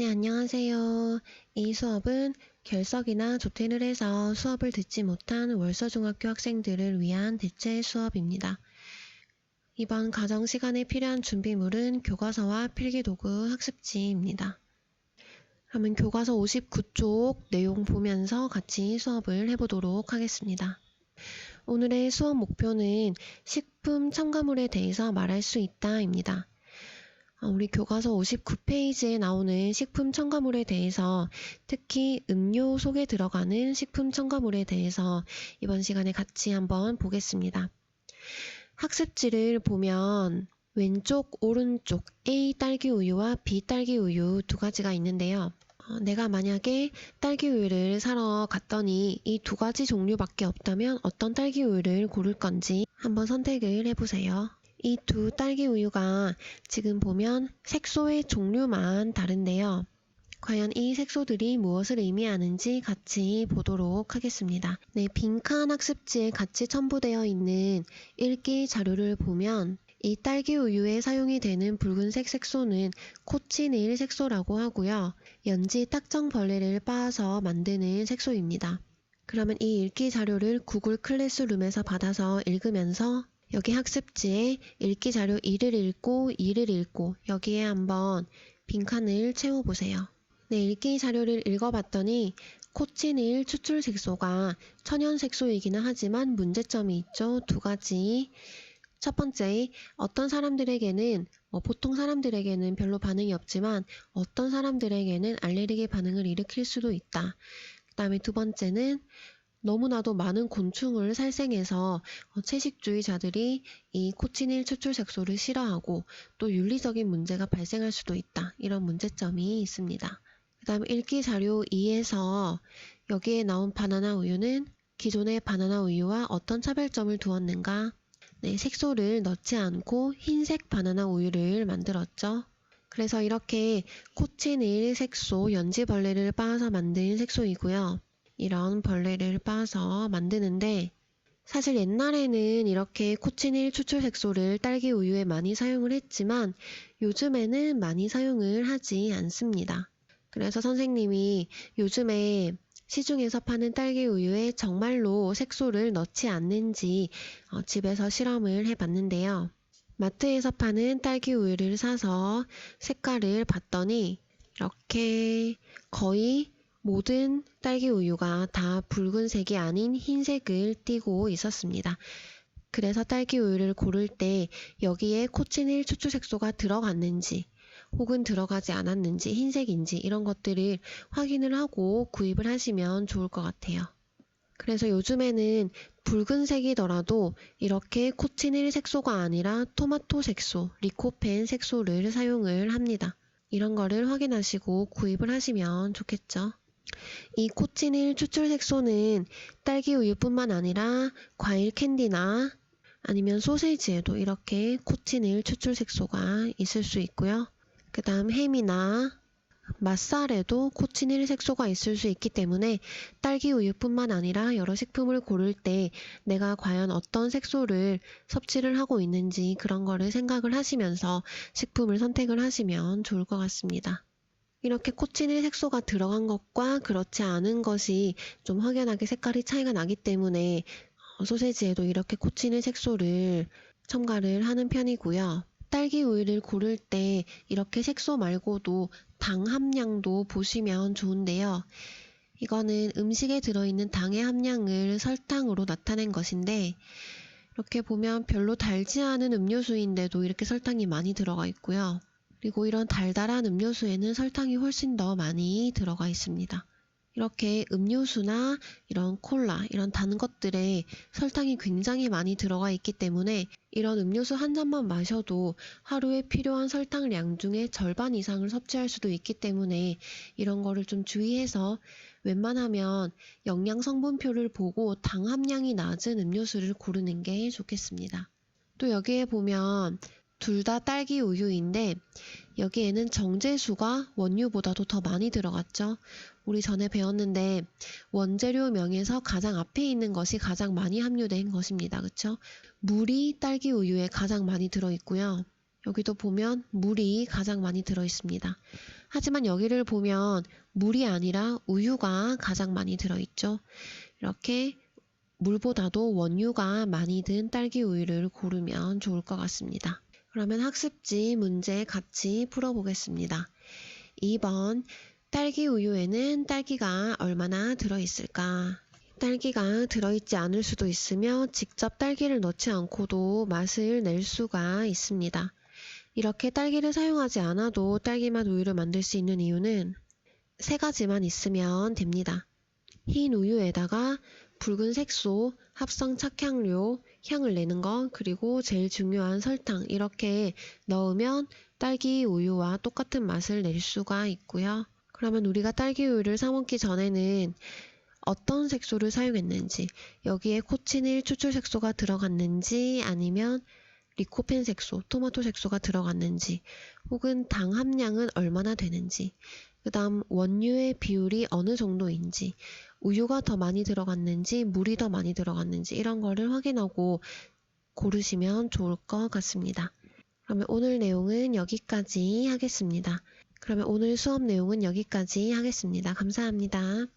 네, 안녕하세요. 이 수업은 결석이나 조퇴를 해서 수업을 듣지 못한 월서중학교 학생들을 위한 대체 수업입니다. 이번 가정 시간에 필요한 준비물은 교과서와 필기도구, 학습지입니다. 그러면 교과서 59쪽 내용 보면서 같이 수업을 해보도록 하겠습니다. 오늘의 수업 목표는 식품 첨가물에 대해서 말할 수 있다입니다. 우리 교과서 59페이지에 나오는 식품 첨가물에 대해서 특히 음료 속에 들어가는 식품 첨가물에 대해서 이번 시간에 같이 한번 보겠습니다. 학습지를 보면 왼쪽, 오른쪽 A 딸기우유와 B 딸기우유 두 가지가 있는데요. 내가 만약에 딸기우유를 사러 갔더니 이 두 가지 종류밖에 없다면 어떤 딸기우유를 고를 건지 한번 선택을 해보세요. 이 두 딸기 우유가 지금 보면 색소의 종류만 다른데요. 과연 이 색소들이 무엇을 의미하는지 같이 보도록 하겠습니다. 네, 빈칸 학습지에 같이 첨부되어 있는 읽기 자료를 보면 이 딸기 우유에 사용이 되는 붉은색 색소는 코치닐 색소라고 하고요. 연지 딱정벌레를 빻아서 만드는 색소입니다. 그러면 이 읽기 자료를 구글 클래스룸에서 받아서 읽으면서 여기 학습지에 읽기 자료 1을 읽고 2를 읽고 여기에 한번 빈칸을 채워보세요. 네, 읽기 자료를 읽어봤더니 코치닐 추출 색소가 천연 색소이기는 하지만 문제점이 있죠. 두 가지. 첫 번째, 어떤 사람들에게는 보통 사람들에게는 별로 반응이 없지만 어떤 사람들에게는 알레르기 반응을 일으킬 수도 있다. 그 다음에 두 번째는 너무나도 많은 곤충을 살생해서 채식주의자들이 이 코치닐 추출 색소를 싫어하고 또 윤리적인 문제가 발생할 수도 있다. 이런 문제점이 있습니다. 그 다음 읽기 자료 2에서 여기에 나온 바나나 우유는 기존의 바나나 우유와 어떤 차별점을 두었는가? 네, 색소를 넣지 않고 흰색 바나나 우유를 만들었죠. 그래서 이렇게 코치닐 색소, 연지벌레를 빻아서 만든 색소이고요. 이런 벌레를 빻아서 만드는데 사실 옛날에는 이렇게 코치닐 추출 색소를 딸기 우유에 많이 사용을 했지만 요즘에는 많이 사용을 하지 않습니다. 그래서 선생님이 요즘에 시중에서 파는 딸기 우유에 정말로 색소를 넣지 않는지 집에서 실험을 해봤는데요. 마트에서 파는 딸기 우유를 사서 색깔을 봤더니 이렇게 거의 모든 딸기 우유가 다 붉은색이 아닌 흰색을 띠고 있었습니다. 그래서 딸기 우유를 고를 때 여기에 코치닐 추출 색소가 들어갔는지 혹은 들어가지 않았는지 흰색인지 이런 것들을 확인을 하고 구입을 하시면 좋을 것 같아요. 그래서 요즘에는 붉은색이더라도 이렇게 코치닐 색소가 아니라 토마토 색소, 리코펜 색소를 사용을 합니다. 이런 거를 확인하시고 구입을 하시면 좋겠죠. 이 코치닐 추출 색소는 딸기 우유뿐만 아니라 과일 캔디나 아니면 소세지에도 이렇게 코치닐 추출 색소가 있을 수 있고요. 그 다음 햄이나 맛살에도 코치닐 색소가 있을 수 있기 때문에 딸기 우유뿐만 아니라 여러 식품을 고를 때 내가 과연 어떤 색소를 섭취를 하고 있는지 그런 거를 생각을 하시면서 식품을 선택을 하시면 좋을 것 같습니다. 이렇게 코치닐 색소가 들어간 것과 그렇지 않은 것이 좀 확연하게 색깔이 차이가 나기 때문에 소세지에도 이렇게 코치닐 색소를 첨가를 하는 편이고요. 딸기 우유를 고를 때 이렇게 색소 말고도 당 함량도 보시면 좋은데요. 이거는 음식에 들어있는 당의 함량을 설탕으로 나타낸 것인데 이렇게 보면 별로 달지 않은 음료수인데도 이렇게 설탕이 많이 들어가 있고요. 그리고 이런 달달한 음료수에는 설탕이 훨씬 더 많이 들어가 있습니다. 이렇게 음료수나 이런 콜라, 이런 단 것들에 설탕이 굉장히 많이 들어가 있기 때문에 이런 음료수 한 잔만 마셔도 하루에 필요한 설탕량 중에 절반 이상을 섭취할 수도 있기 때문에 이런 거를 좀 주의해서 웬만하면 영양 성분표를 보고 당 함량이 낮은 음료수를 고르는 게 좋겠습니다. 또 여기에 보면 둘 다 딸기 우유인데 여기에는 정제수가 원유보다도 더 많이 들어갔죠. 우리 전에 배웠는데 원재료명에서 가장 앞에 있는 것이 가장 많이 함유된 것입니다. 그쵸? 물이 딸기 우유에 가장 많이 들어있고요. 여기도 보면 물이 가장 많이 들어있습니다. 하지만 여기를 보면 물이 아니라 우유가 가장 많이 들어있죠. 이렇게 물보다도 원유가 많이 든 딸기 우유를 고르면 좋을 것 같습니다. 그러면 학습지 문제 같이 풀어보겠습니다. 2번, 딸기 우유에는 딸기가 얼마나 들어있을까? 딸기가 들어있지 않을 수도 있으며 직접 딸기를 넣지 않고도 맛을 낼 수가 있습니다. 이렇게 딸기를 사용하지 않아도 딸기맛 우유를 만들 수 있는 이유는 세 가지만 있으면 됩니다. 흰 우유에다가 붉은 색소, 합성 착향료, 향을 내는 것, 그리고 제일 중요한 설탕 이렇게 넣으면 딸기 우유와 똑같은 맛을 낼 수가 있고요. 그러면 우리가 딸기 우유를 사 먹기 전에는 어떤 색소를 사용했는지, 여기에 코치닐 추출 색소가 들어갔는지 아니면 리코펜 색소, 토마토 색소가 들어갔는지, 혹은 당 함량은 얼마나 되는지, 그 다음 원유의 비율이 어느 정도인지, 우유가 더 많이 들어갔는지, 물이 더 많이 들어갔는지 이런 거를 확인하고 고르시면 좋을 것 같습니다. 그러면 오늘 내용은 여기까지 하겠습니다. 감사합니다.